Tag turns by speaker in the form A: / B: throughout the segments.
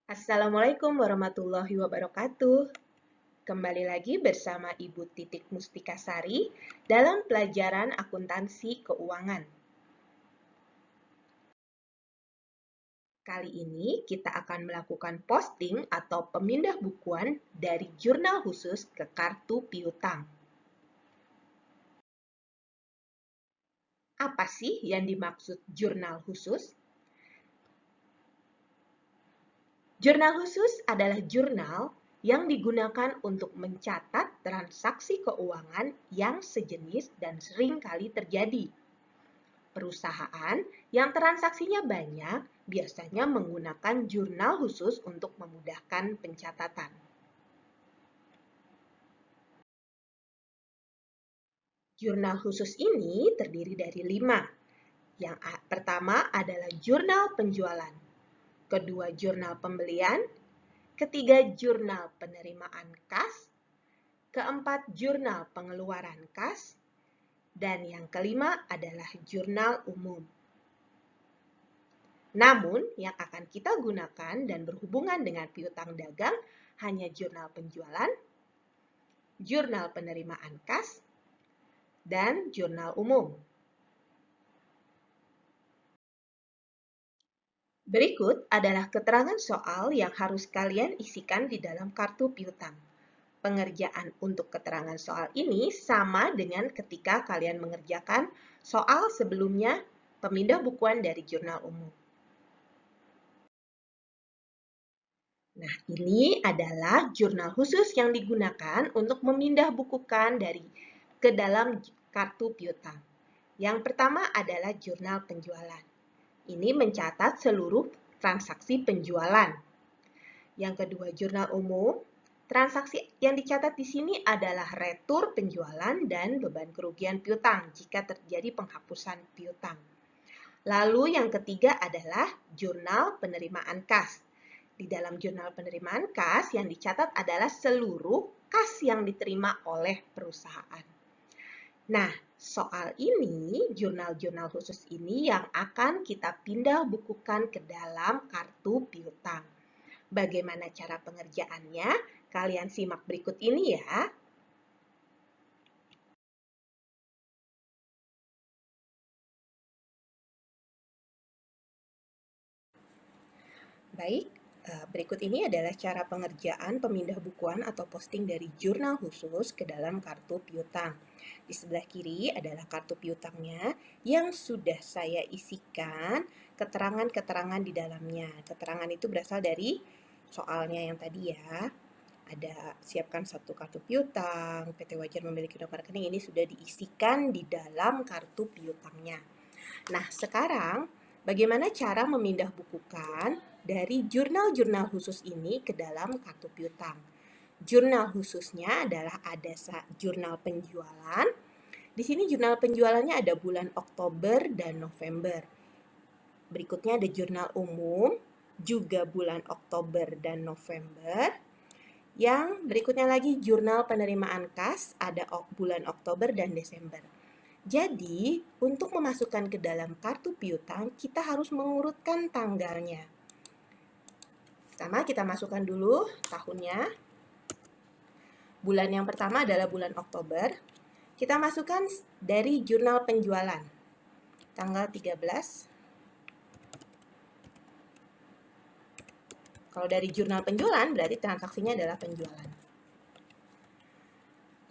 A: Assalamualaikum warahmatullahi wabarakatuh. Kembali lagi bersama Ibu Titik Mustikasari dalam pelajaran akuntansi keuangan. Kali ini kita akan melakukan posting atau pemindah bukuan dari jurnal khusus ke kartu piutang. Apa sih yang dimaksud jurnal khusus? Jurnal khusus adalah jurnal yang digunakan untuk mencatat transaksi keuangan yang sejenis dan sering kali terjadi. Perusahaan yang transaksinya banyak biasanya menggunakan jurnal khusus untuk memudahkan pencatatan. Jurnal khusus ini terdiri dari 5. Yang pertama adalah jurnal penjualan, kedua jurnal pembelian, ketiga jurnal penerimaan kas, keempat jurnal pengeluaran kas, dan yang kelima adalah jurnal umum. Namun, yang akan kita gunakan dan berhubungan dengan piutang dagang hanya jurnal penjualan, jurnal penerimaan kas, dan jurnal umum. Berikut adalah keterangan soal yang harus kalian isikan di dalam kartu piutang. Pengerjaan untuk keterangan soal ini sama dengan ketika kalian mengerjakan soal sebelumnya pemindah bukuan dari jurnal umum. Nah, ini adalah jurnal khusus yang digunakan untuk memindah bukukan ke dalam kartu piutang. Yang pertama adalah jurnal penjualan. Ini mencatat seluruh transaksi penjualan. Yang kedua, jurnal umum. Transaksi yang dicatat di sini adalah retur penjualan dan beban kerugian piutang jika terjadi penghapusan piutang. Lalu yang ketiga adalah jurnal penerimaan kas. Di dalam jurnal penerimaan kas yang dicatat adalah seluruh kas yang diterima oleh perusahaan. Nah, soal ini, jurnal-jurnal khusus ini yang akan kita pindah bukukan ke dalam kartu piutang. Bagaimana cara pengerjaannya? Kalian simak berikut ini ya. Baik, berikut ini adalah cara pengerjaan pemindah bukuan atau posting dari jurnal khusus ke dalam kartu piutang. Di sebelah kiri adalah kartu piutangnya yang sudah saya isikan keterangan-keterangan di dalamnya. Keterangan itu berasal dari soalnya yang tadi ya. Ada siapkan satu kartu piutang, PT Wajar memiliki nomor rekening, ini sudah diisikan di dalam kartu piutangnya. Nah, sekarang bagaimana cara memindah bukukan dari jurnal-jurnal khusus ini ke dalam kartu piutang? Jurnal khususnya adalah ada jurnal penjualan. Di sini jurnal penjualannya ada bulan Oktober dan November. Berikutnya ada jurnal umum, juga bulan Oktober dan November. Yang berikutnya lagi jurnal penerimaan kas, ada bulan Oktober dan Desember. Jadi, untuk memasukkan ke dalam kartu piutang, kita harus mengurutkan tanggalnya. Pertama, kita masukkan dulu tahunnya. Bulan yang pertama adalah bulan Oktober. Kita masukkan dari jurnal penjualan. Tanggal 13. Kalau dari jurnal penjualan, berarti transaksinya adalah penjualan.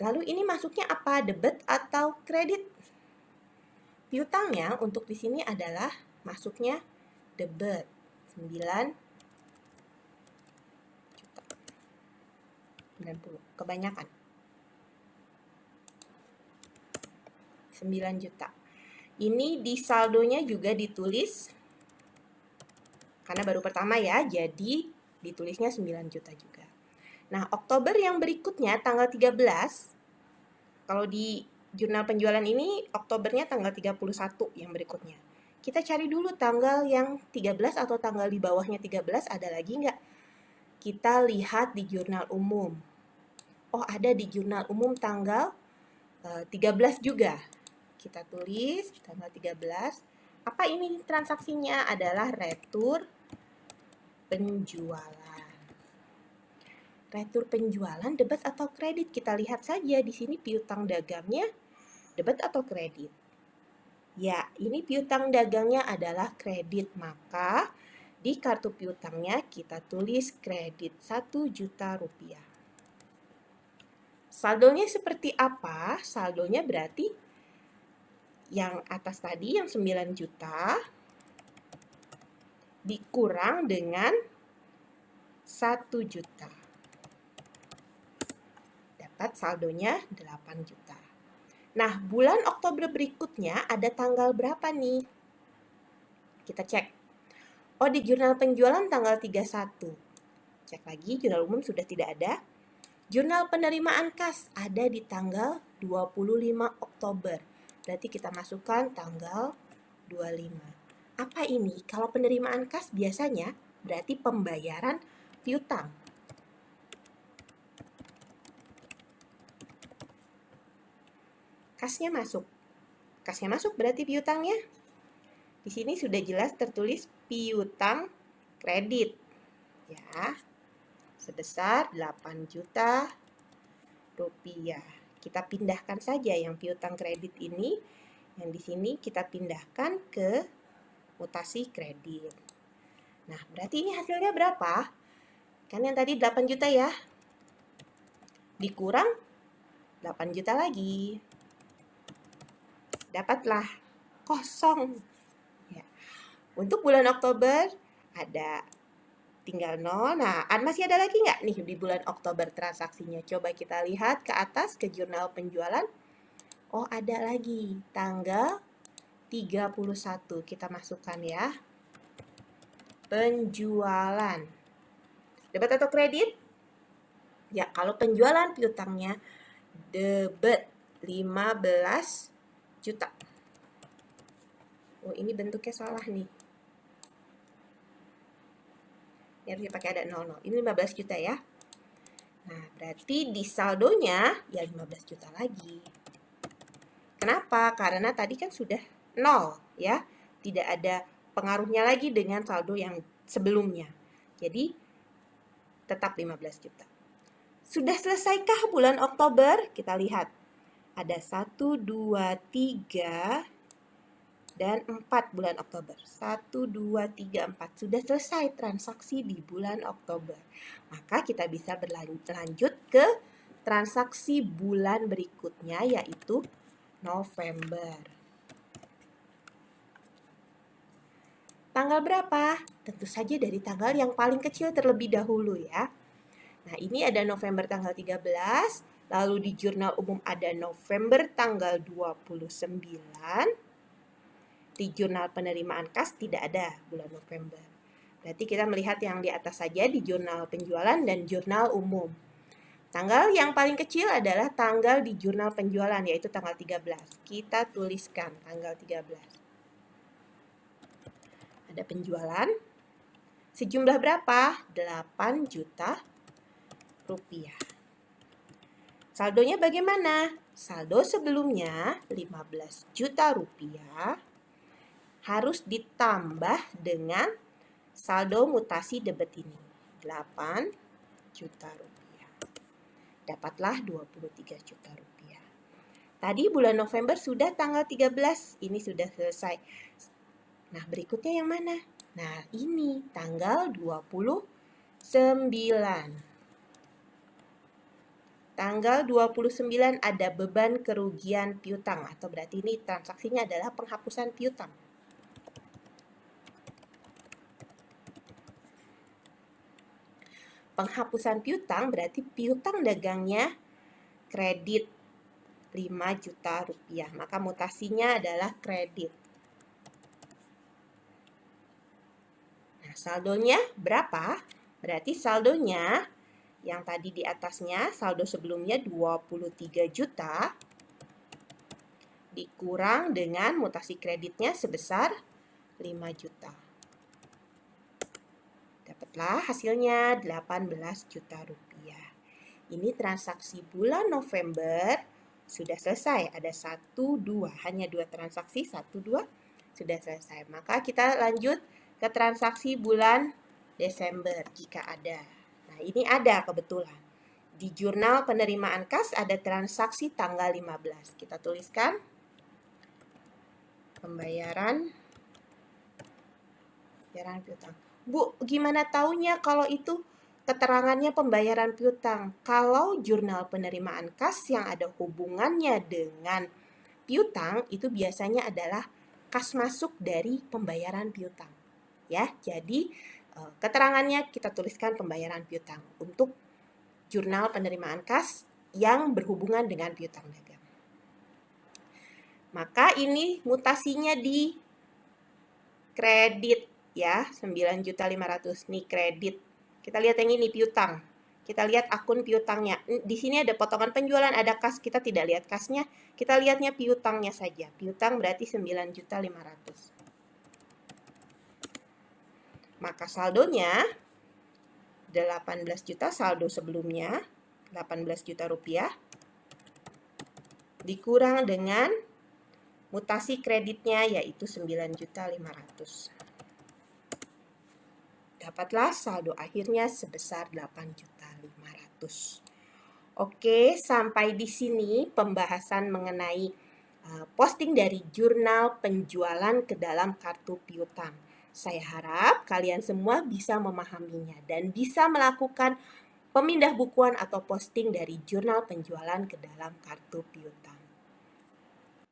A: Lalu ini masuknya apa? Debit atau kredit? Piutangnya untuk di sini adalah masuknya debit 9 juta 90, kebanyakan 9 juta. Ini di saldonya juga ditulis karena baru pertama ya, jadi ditulisnya 9 juta juga. Nah, Oktober yang berikutnya tanggal 13, kalau di jurnal penjualan ini Oktobernya tanggal 31 yang berikutnya. Kita cari dulu tanggal yang 13 atau tanggal di bawahnya 13 ada lagi nggak? Kita lihat di jurnal umum. Oh, ada di jurnal umum tanggal 13 juga. Kita tulis tanggal 13. Apa ini transaksinya? Adalah retur penjualan. retur penjualan, debit atau kredit? Kita lihat saja di sini piutang dagangnya debit atau kredit. Ya, ini piutang dagangnya adalah kredit, maka di kartu piutangnya kita tulis kredit 1 juta rupiah. Saldonya seperti apa? Saldonya berarti yang atas tadi yang 9 juta dikurang dengan 1 juta. Dapat saldonya 8 juta. Nah, bulan Oktober berikutnya ada tanggal berapa nih? Kita cek. Oh, di jurnal penjualan tanggal 31. Cek lagi, jurnal umum sudah tidak ada. Jurnal penerimaan kas ada di tanggal 25 Oktober. Berarti kita masukkan tanggal 25. Apa ini? Kalau penerimaan kas biasanya berarti pembayaran piutang. Kasnya masuk. Kasnya masuk berarti piutangnya. Di sini sudah jelas tertulis piutang kredit. Ya. Sebesar 8 juta rupiah. Kita pindahkan saja yang piutang kredit ini. Yang di sini kita pindahkan ke mutasi kredit. Nah, berarti ini hasilnya berapa? Kan yang tadi 8 juta ya. Dikurang 8 juta lagi. Dapatlah kosong. Ya. Untuk bulan Oktober ada tinggal 0. Nah, masih ada lagi nggak nih di bulan Oktober transaksinya? Coba kita lihat ke atas ke jurnal penjualan. Oh, ada lagi. Tanggal 31. Kita masukkan ya. Penjualan. Debit atau kredit? Ya, kalau penjualan piutangnya debit 15 juta. Oh, ini bentuknya salah nih. Ini harusnya pakai ada 00. Ini 15 juta ya. Nah, berarti di saldonya ya 15 juta lagi. Kenapa? Karena tadi kan sudah 0 ya. Tidak ada pengaruhnya lagi dengan saldo yang sebelumnya. Jadi tetap 15 juta. Sudah selesaikah bulan Oktober? Kita lihat. Ada 1, 2, 3, dan 4 bulan Oktober. 1, 2, 3, 4. Sudah selesai transaksi di bulan Oktober. Maka kita bisa berlanjut ke transaksi bulan berikutnya, yaitu November. Tanggal berapa? Tentu saja dari tanggal yang paling kecil terlebih dahulu ya. Nah, ini ada November tanggal 13, lalu di jurnal umum ada November tanggal 29. Di jurnal penerimaan kas tidak ada bulan November. Berarti kita melihat yang di atas saja di jurnal penjualan dan jurnal umum. Tanggal yang paling kecil adalah tanggal di jurnal penjualan, yaitu tanggal 13. Kita tuliskan tanggal 13. Ada penjualan. Sejumlah berapa? 8 juta rupiah. Saldonya bagaimana? Saldo sebelumnya 15 juta rupiah harus ditambah dengan saldo mutasi debit ini, 8 juta rupiah. Dapatlah 23 juta rupiah. Tadi bulan November sudah tanggal 13, ini sudah selesai. Nah, berikutnya yang mana? Nah, ini tanggal 29. Tanggal 29 ada beban kerugian piutang, atau berarti ini transaksinya adalah penghapusan piutang. Penghapusan piutang berarti piutang dagangnya kredit 5 juta rupiah. Maka mutasinya adalah kredit. Nah, saldonya berapa? Berarti saldonya yang tadi di atasnya, saldo sebelumnya 23 juta dikurang dengan mutasi kreditnya sebesar 5 juta. Dapatlah hasilnya 18 juta rupiah. Ini transaksi bulan November sudah selesai. Ada 1, 2. Hanya 2 transaksi, 1, 2 sudah selesai. Maka kita lanjut ke transaksi bulan Desember jika ada. Nah, ini ada kebetulan. Di jurnal penerimaan kas ada transaksi tanggal 15. Kita tuliskan pembayaran piutang. Bu, gimana taunya kalau itu keterangannya pembayaran piutang? Kalau jurnal penerimaan kas yang ada hubungannya dengan piutang itu biasanya adalah kas masuk dari pembayaran piutang. Ya, jadi keterangannya kita tuliskan pembayaran piutang untuk jurnal penerimaan kas yang berhubungan dengan piutang dagang. Maka ini mutasinya di kredit ya, 9.500.000 nih kredit. Kita lihat yang ini piutang. Kita lihat akun piutangnya. Di sini ada potongan penjualan, ada kas. Kita tidak lihat kasnya. Kita lihatnya piutangnya saja. Piutang berarti 9.500.000. Maka saldonya 18 juta saldo sebelumnya, 18 juta rupiah. Dikurang dengan mutasi kreditnya yaitu 9.500.000. Dapatlah saldo akhirnya sebesar 8.500.000. Oke, sampai di sini pembahasan mengenai posting dari jurnal penjualan ke dalam kartu piutang. Saya harap kalian semua bisa memahaminya dan bisa melakukan pemindah bukuan atau posting dari jurnal penjualan ke dalam kartu piutang.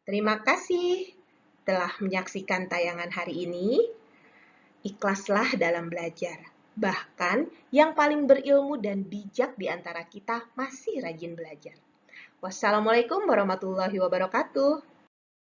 A: Terima kasih telah menyaksikan tayangan hari ini. Ikhlaslah dalam belajar. Bahkan yang paling berilmu dan bijak di antara kita masih rajin belajar. Wassalamualaikum warahmatullahi wabarakatuh.